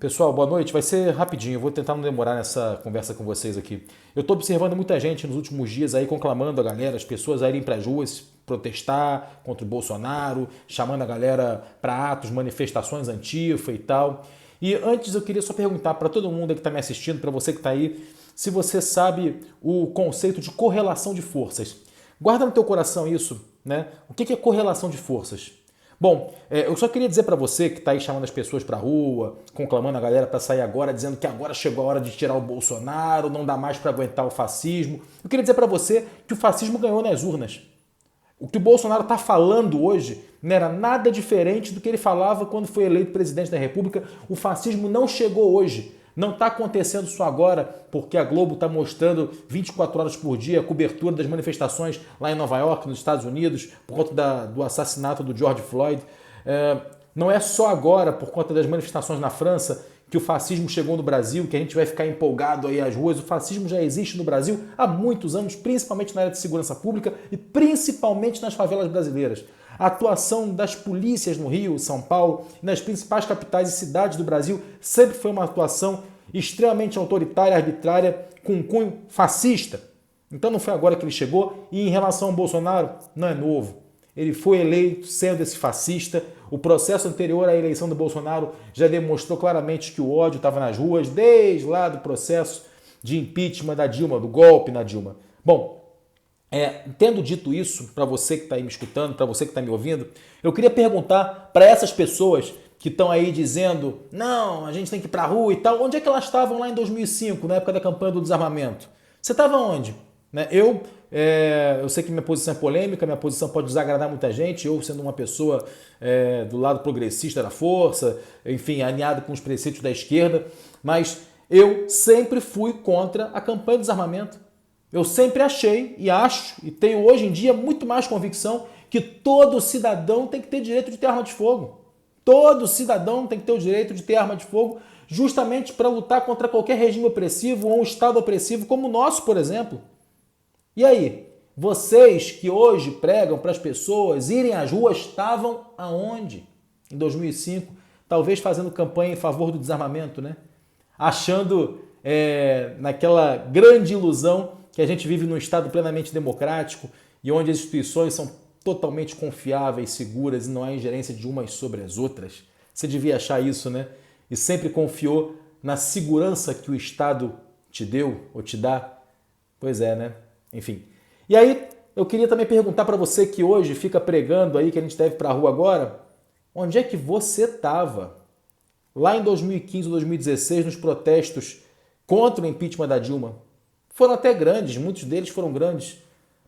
Pessoal, boa noite. Vai ser rapidinho, eu vou tentar não demorar nessa conversa com vocês aqui. Eu estou observando muita gente nos últimos dias aí conclamando a galera, as pessoas a irem para as ruas protestar contra o Bolsonaro, chamando a galera para atos, manifestações antifa e tal. E antes eu queria só perguntar para todo mundo que está me assistindo, para você que está aí, se você sabe o conceito de correlação de forças. Guarda no teu coração isso, né? O que é correlação de forças? Bom, eu só queria dizer para você que está aí chamando as pessoas para a rua, conclamando a galera para sair agora, dizendo que agora chegou a hora de tirar o Bolsonaro, não dá mais para aguentar o fascismo. Eu queria dizer para você que o fascismo ganhou nas urnas. O que o Bolsonaro está falando hoje não era nada diferente do que ele falava quando foi eleito presidente da República. O fascismo não chegou hoje. Não está acontecendo isso agora porque a Globo está mostrando 24 horas por dia a cobertura das manifestações lá em Nova York, nos Estados Unidos, por conta do assassinato do George Floyd. Não é só agora, por conta das manifestações na França, que o fascismo chegou no Brasil, que a gente vai ficar empolgado aí às ruas. O fascismo já existe no Brasil há muitos anos, principalmente na área de segurança pública e principalmente nas favelas brasileiras. A atuação das polícias no Rio, São Paulo e nas principais capitais e cidades do Brasil sempre foi uma atuação extremamente autoritária, arbitrária, com um cunho fascista. Então não foi agora que ele chegou. E em relação ao Bolsonaro, não é novo. Ele foi eleito sendo esse fascista. O processo anterior à eleição do Bolsonaro já demonstrou claramente que o ódio estava nas ruas, desde lá do processo de impeachment da Dilma, do golpe na Dilma. Bom, tendo dito isso, para você que está aí me escutando, para você que está me ouvindo, eu queria perguntar para essas pessoas que estão aí dizendo não, a gente tem que ir para a rua e tal, onde é que elas estavam lá em 2005, na época da campanha do desarmamento? Você estava onde? Eu sei que minha posição é polêmica, minha posição pode desagradar muita gente, eu sendo uma pessoa do lado progressista da força, enfim, alinhado com os preceitos da esquerda, mas eu sempre fui contra a campanha do desarmamento. Eu sempre achei e acho, e tenho hoje em dia muito mais convicção, que todo cidadão tem que ter direito de ter arma de fogo. Todo cidadão tem que ter o direito de ter arma de fogo justamente para lutar contra qualquer regime opressivo ou um Estado opressivo como o nosso, por exemplo. E aí, vocês que hoje pregam para as pessoas irem às ruas estavam aonde? Em 2005, talvez fazendo campanha em favor do desarmamento, né? Achando naquela grande ilusão que a gente vive num Estado plenamente democrático e onde as instituições são totalmente confiáveis, seguras e não há ingerência de umas sobre as outras. Você devia achar isso, né? E sempre confiou na segurança que o Estado te deu ou te dá. Pois é, né? Enfim. E aí, eu queria também perguntar para você que hoje fica pregando aí que a gente deve ir para a rua agora, onde é que você estava? Lá em 2015 ou 2016, nos protestos contra o impeachment da Dilma. Foram até grandes, muitos deles foram grandes.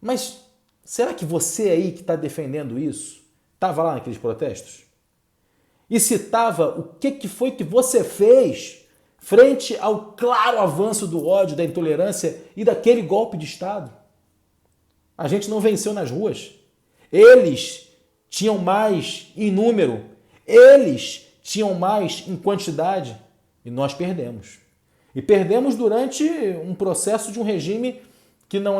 Mas será que você aí que está defendendo isso estava lá naqueles protestos? E se estava, o que foi que você fez frente ao claro avanço do ódio, da intolerância e daquele golpe de Estado? A gente não venceu nas ruas. Eles tinham mais em número, eles tinham mais em quantidade e nós perdemos. E perdemos durante um processo de um regime que não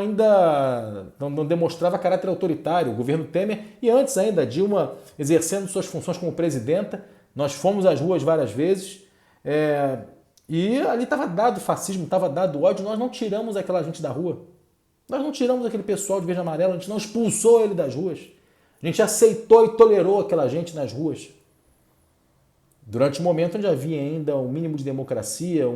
demonstrava caráter autoritário, o governo Temer, e antes ainda, Dilma exercendo suas funções como presidenta. Nós fomos às ruas várias vezes, e ali estava dado o fascismo, estava dado o ódio, nós não tiramos aquela gente da rua. Nós não tiramos aquele pessoal de verde e amarelo, a gente não expulsou ele das ruas. A gente aceitou e tolerou aquela gente nas ruas. Durante um momento onde havia ainda um mínimo de democracia,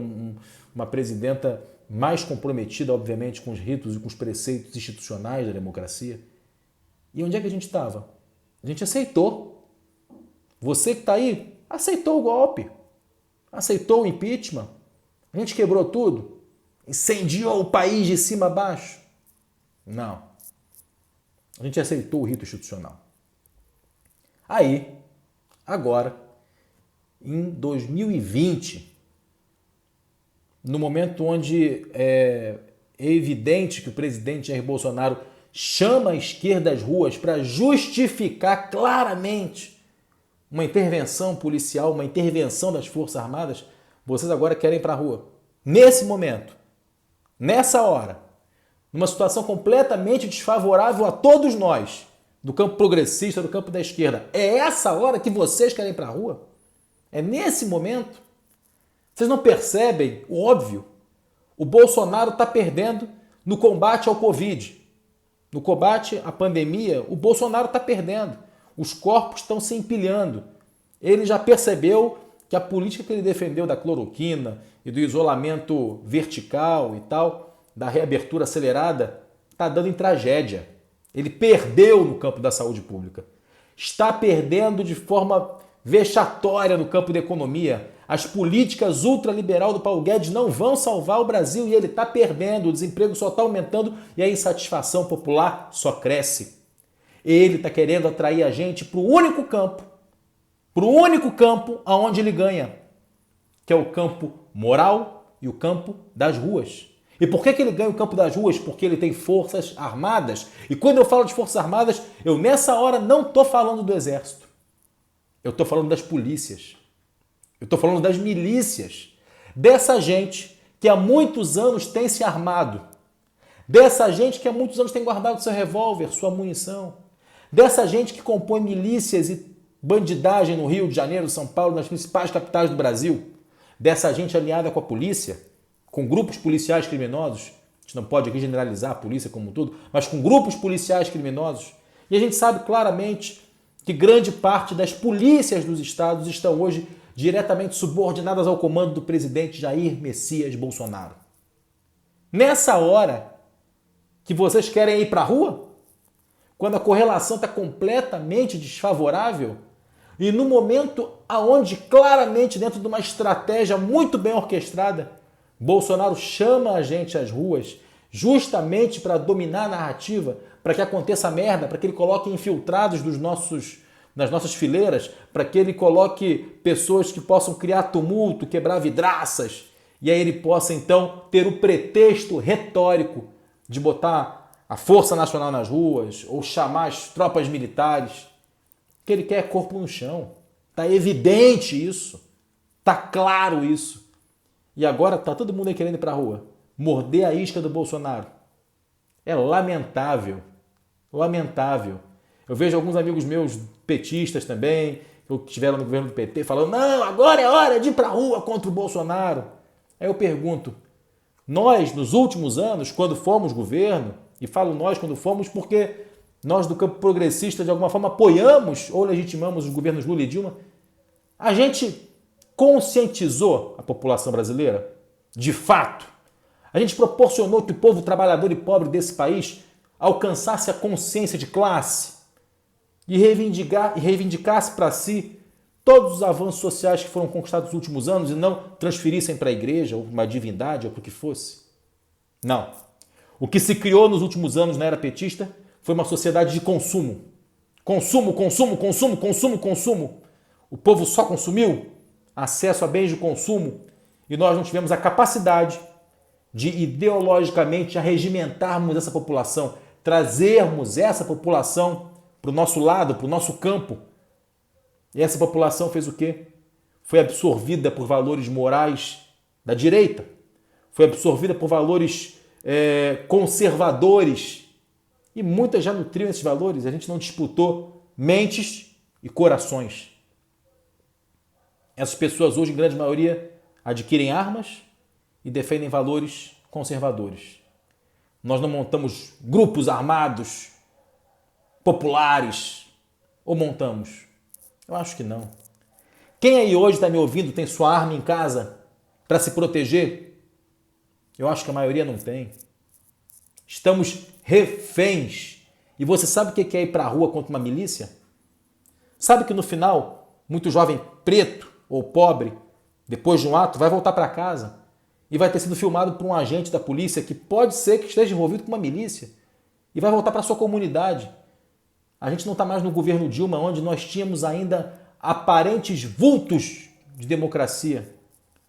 uma presidenta mais comprometida, obviamente, com os ritos e com os preceitos institucionais da democracia. E onde é que a gente estava? A gente aceitou. Você que está aí, aceitou o golpe. Aceitou o impeachment. A gente quebrou tudo. Incendiou o país de cima a baixo. Não. A gente aceitou o rito institucional. Aí, agora, em 2020, no momento onde é evidente que o presidente Jair Bolsonaro chama a esquerda às ruas para justificar claramente uma intervenção policial, uma intervenção das Forças Armadas, vocês agora querem ir para a rua. Nesse momento, nessa hora, numa situação completamente desfavorável a todos nós, do campo progressista, do campo da esquerda. É essa hora que vocês querem ir para a rua? É nesse momento? Vocês não percebem o óbvio? O Bolsonaro está perdendo no combate ao Covid. No combate à pandemia, o Bolsonaro está perdendo. Os corpos estão se empilhando. Ele já percebeu que a política que ele defendeu da cloroquina e do isolamento vertical e tal, da reabertura acelerada, está dando em tragédia. Ele perdeu no campo da saúde pública. Está perdendo de forma vexatória no campo da economia. As políticas ultraliberal do Paulo Guedes não vão salvar o Brasil e ele está perdendo. O desemprego só está aumentando e a insatisfação popular só cresce. Ele está querendo atrair a gente para o único campo aonde ele ganha, que é o campo moral e o campo das ruas. E por que ele ganha o campo das ruas? Porque ele tem forças armadas. E quando eu falo de forças armadas, eu nessa hora não estou falando do exército. Eu estou falando das polícias. Eu estou falando das milícias. Dessa gente que há muitos anos tem se armado. Dessa gente que há muitos anos tem guardado seu revólver, sua munição. Dessa gente que compõe milícias e bandidagem no Rio de Janeiro, São Paulo, nas principais capitais do Brasil. Dessa gente alinhada com a polícia, com grupos policiais criminosos. A gente não pode aqui generalizar a polícia como um todo, mas com grupos policiais criminosos. E a gente sabe claramente que grande parte das polícias dos estados estão hoje diretamente subordinadas ao comando do presidente Jair Messias Bolsonaro. Nessa hora que vocês querem ir para a rua, quando a correlação está completamente desfavorável, e no momento aonde claramente dentro de uma estratégia muito bem orquestrada, Bolsonaro chama a gente às ruas justamente para dominar a narrativa, para que aconteça merda, para que ele coloque infiltrados nas nossas fileiras, para que ele coloque pessoas que possam criar tumulto, quebrar vidraças, e aí ele possa então ter o pretexto retórico de botar a Força Nacional nas ruas ou chamar as tropas militares. O que ele quer é corpo no chão. Está evidente isso. Está claro isso. E agora está todo mundo aí querendo ir para a rua. Morder a isca do Bolsonaro. É lamentável. Lamentável. Eu vejo alguns amigos meus petistas também, que estiveram no governo do PT, falando: não, agora é hora de ir para a rua contra o Bolsonaro. Aí eu pergunto, nós, nos últimos anos, quando fomos governo, e falo nós quando fomos porque nós do campo progressista de alguma forma apoiamos ou legitimamos os governos Lula e Dilma, a gente conscientizou a população brasileira? De fato. A gente proporcionou que o povo trabalhador e pobre desse país alcançasse a consciência de classe e reivindicasse para si todos os avanços sociais que foram conquistados nos últimos anos e não transferissem para a igreja ou para uma divindade ou para o que fosse? Não. O que se criou nos últimos anos na era petista foi uma sociedade de consumo. Consumo, consumo, consumo, consumo, consumo. O povo só consumiu, acesso a bens de consumo, e nós não tivemos a capacidade de ideologicamente arregimentarmos essa população, trazermos essa população para o nosso lado, para o nosso campo. E essa população fez o quê? Foi absorvida por valores morais da direita, foi absorvida por valores conservadores, e muitas já nutriam esses valores. A gente não disputou mentes e corações. Essas pessoas hoje, em grande maioria, adquirem armas e defendem valores conservadores. Nós não montamos grupos armados populares, ou montamos? Eu acho que não. Quem aí hoje está me ouvindo tem sua arma em casa para se proteger? Eu acho que a maioria não tem. Estamos reféns. E você sabe o que é ir para a rua contra uma milícia? Sabe que no final, muito jovem preto ou pobre, depois de um ato, vai voltar para casa e vai ter sido filmado por um agente da polícia que pode ser que esteja envolvido com uma milícia e vai voltar para sua comunidade. A gente não está mais no governo Dilma, onde nós tínhamos ainda aparentes vultos de democracia.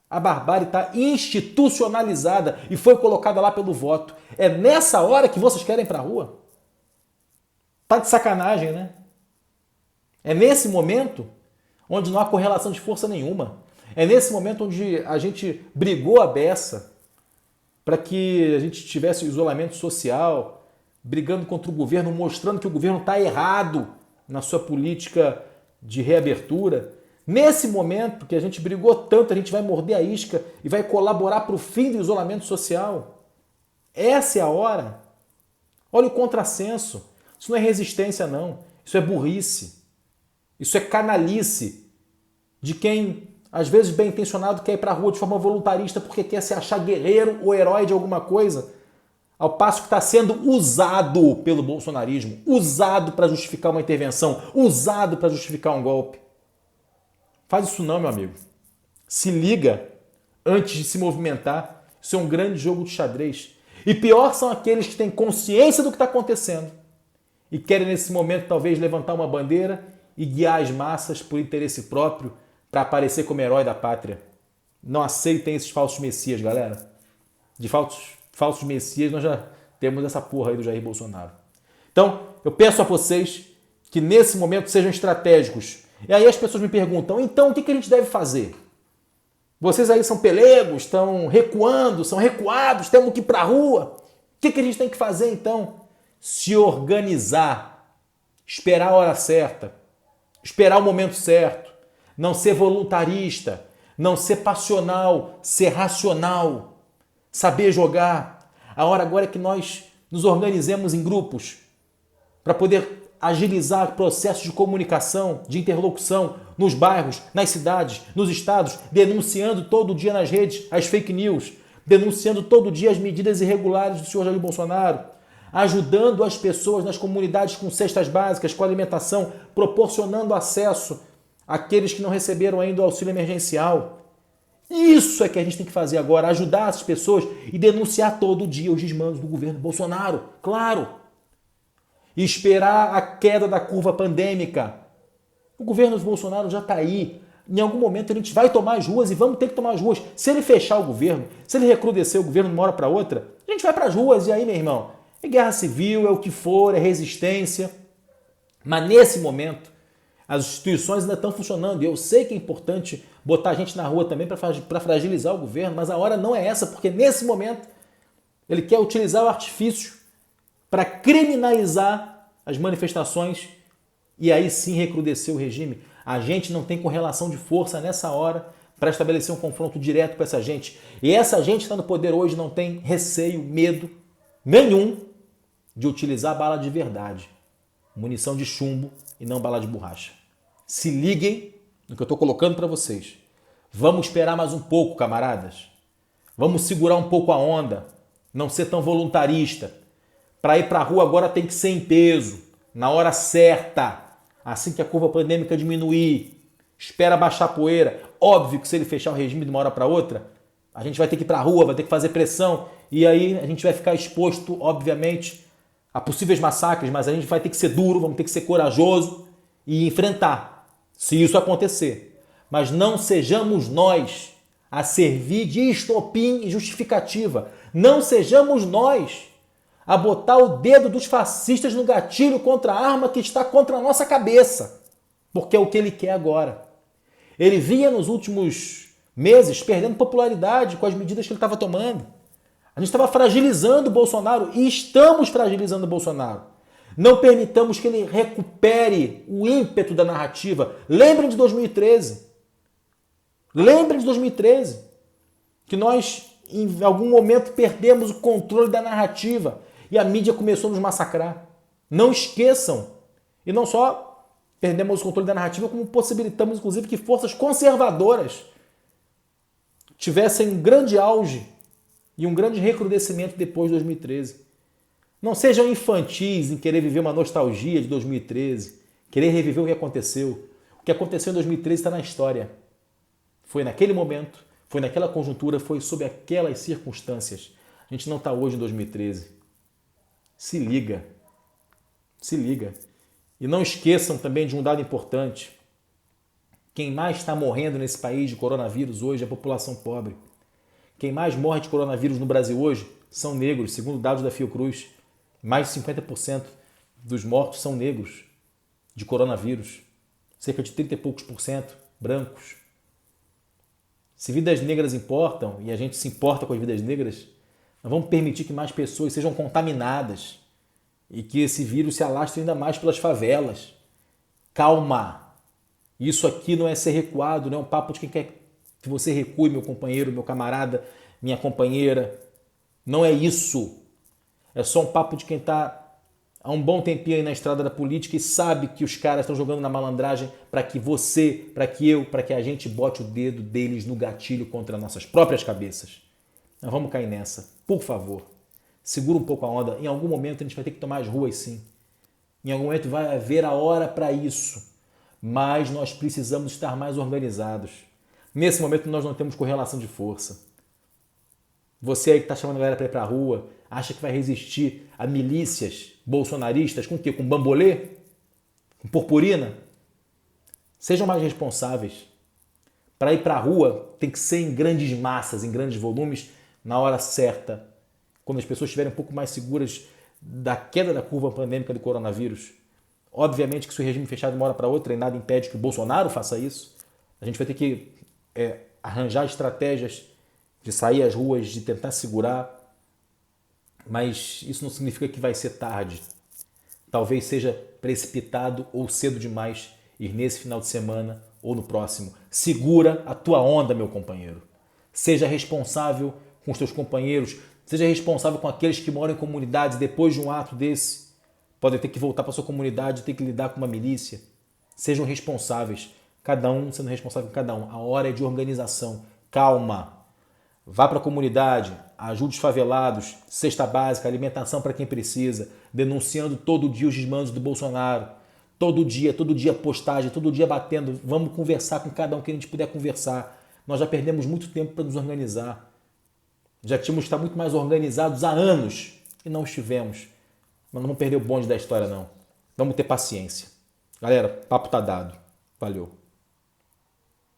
A barbárie está institucionalizada e foi colocada lá pelo voto. É nessa hora que vocês querem ir para a rua? Tá de sacanagem, né? É nesse momento onde não há correlação de força nenhuma. É nesse momento onde a gente brigou a beça para que a gente tivesse o isolamento social, brigando contra o governo, mostrando que o governo está errado na sua política de reabertura. Nesse momento que a gente brigou tanto, a gente vai morder a isca e vai colaborar para o fim do isolamento social. Essa é a hora. Olha o contrassenso. Isso não é resistência, não. Isso é burrice. Isso é canalice de quem, às vezes bem intencionado, quer ir para a rua de forma voluntarista porque quer se achar guerreiro ou herói de alguma coisa, ao passo que está sendo usado pelo bolsonarismo, usado para justificar uma intervenção, usado para justificar um golpe. Faz isso não, meu amigo. Se liga antes de se movimentar. Isso é um grande jogo de xadrez. E pior são aqueles que têm consciência do que está acontecendo e querem nesse momento talvez levantar uma bandeira e guiar as massas por interesse próprio para aparecer como herói da pátria. Não aceitem esses falsos messias, galera. De falsos messias nós já temos essa porra aí do Jair Bolsonaro. Então, eu peço a vocês que nesse momento sejam estratégicos. E aí as pessoas me perguntam, então o que a gente deve fazer? Vocês aí são pelegos, estão recuando, são recuados, temos que ir para a rua. O que a gente tem que fazer então? Se organizar, esperar a hora certa, esperar o momento certo, não ser voluntarista, não ser passional, ser racional, saber jogar. A hora agora é que nós nos organizemos em grupos para poder agilizar processos de comunicação, de interlocução nos bairros, nas cidades, nos estados, denunciando todo dia nas redes as fake news, denunciando todo dia as medidas irregulares do senhor Jair Bolsonaro, ajudando as pessoas nas comunidades com cestas básicas, com alimentação, proporcionando acesso àqueles que não receberam ainda o auxílio emergencial. Isso é que a gente tem que fazer agora, ajudar essas pessoas e denunciar todo dia os desmandos do governo Bolsonaro, claro. E esperar a queda da curva pandêmica. O governo Bolsonaro já está aí. Em algum momento a gente vai tomar as ruas e vamos ter que tomar as ruas. Se ele fechar o governo, se ele recrudescer o governo de uma hora para outra, a gente vai para as ruas. E aí, meu irmão, é guerra civil, é o que for, é resistência. Mas nesse momento, as instituições ainda estão funcionando. E eu sei que é importante botar a gente na rua também para fragilizar o governo, mas a hora não é essa, porque nesse momento ele quer utilizar o artifício para criminalizar as manifestações e aí sim recrudescer o regime. A gente não tem correlação de força nessa hora para estabelecer um confronto direto com essa gente. E essa gente que está no poder hoje não tem receio, medo nenhum de utilizar bala de verdade, munição de chumbo e não bala de borracha. Se liguem no que eu estou colocando para vocês. Vamos esperar mais um pouco, camaradas. Vamos segurar um pouco a onda, não ser tão voluntarista. Para ir para a rua agora tem que ser em peso, na hora certa, assim que a curva pandêmica diminuir. Espera baixar a poeira. Óbvio que se ele fechar o regime de uma hora para outra, a gente vai ter que ir para a rua, vai ter que fazer pressão. E aí a gente vai ficar exposto, obviamente, a possíveis massacres, mas a gente vai ter que ser duro, vamos ter que ser corajoso e enfrentar, se isso acontecer. Mas não sejamos nós a servir de estopim e justificativa. Não sejamos nós a botar o dedo dos fascistas no gatilho contra a arma que está contra a nossa cabeça. Porque é o que ele quer agora. Ele vinha nos últimos meses perdendo popularidade com as medidas que ele estava tomando. A gente estava fragilizando o Bolsonaro e estamos fragilizando o Bolsonaro. Não permitamos que ele recupere o ímpeto da narrativa. Lembrem de 2013. Lembrem de 2013. Que nós, em algum momento, perdemos o controle da narrativa. E a mídia começou a nos massacrar. Não esqueçam. E não só perdemos o controle da narrativa, como possibilitamos, inclusive, que forças conservadoras tivessem um grande auge e um grande recrudescimento depois de 2013. Não sejam infantis em querer viver uma nostalgia de 2013, querer reviver o que aconteceu. O que aconteceu em 2013 está na história. Foi naquele momento, foi naquela conjuntura, foi sob aquelas circunstâncias. A gente não está hoje em 2013. Se liga. Se liga. E não esqueçam também de um dado importante. Quem mais está morrendo nesse país de coronavírus hoje é a população pobre. Quem mais morre de coronavírus no Brasil hoje são negros, segundo dados da Fiocruz. Mais de 50% dos mortos são negros de coronavírus. Cerca de 30 e poucos por cento brancos. Se vidas negras importam, e a gente se importa com as vidas negras, nós vamos permitir que mais pessoas sejam contaminadas e que esse vírus se alastre ainda mais pelas favelas. Calma. Isso aqui não é ser recuado, não é um papo de quem quer que você recue, meu companheiro, meu camarada, minha companheira. Não é isso. É só um papo de quem está há um bom tempinho aí na estrada da política e sabe que os caras estão jogando na malandragem para que você, para que eu, para que a gente bote o dedo deles no gatilho contra nossas próprias cabeças. Não vamos cair nessa. Por favor, segura um pouco a onda. Em algum momento a gente vai ter que tomar as ruas, sim. Em algum momento vai haver a hora para isso. Mas nós precisamos estar mais organizados. Nesse momento nós não temos correlação de força. Você aí que está chamando a galera para ir para a rua, acha que vai resistir a milícias bolsonaristas com o quê? Com bambolê? Com purpurina? Sejam mais responsáveis. Para ir para a rua tem que ser em grandes massas, em grandes volumes, na hora certa, quando as pessoas estiverem um pouco mais seguras da queda da curva pandêmica do coronavírus. Obviamente que se o regime fechar de uma hora para outra e nada impede que o Bolsonaro faça isso, a gente vai ter que arranjar estratégias de sair às ruas, de tentar segurar, mas isso não significa que vai ser tarde. Talvez seja precipitado ou cedo demais ir nesse final de semana ou no próximo. Segura a tua onda, meu companheiro. Seja responsável com os teus companheiros, seja responsável com aqueles que moram em comunidades depois de um ato desse. Podem ter que voltar para sua comunidade, ter que lidar com uma milícia. Sejam responsáveis, cada um sendo responsável por cada um. A hora é de organização. Calma. Vá para a comunidade, ajude os favelados, cesta básica, alimentação para quem precisa, denunciando todo dia os desmandos do Bolsonaro. Todo dia postagem, todo dia batendo. Vamos conversar com cada um que a gente puder conversar. Nós já perdemos muito tempo para nos organizar. Já tínhamos que estar muito mais organizados há anos e não estivemos. Mas não vamos perder o bonde da história, não. Vamos ter paciência. Galera, papo tá dado. Valeu.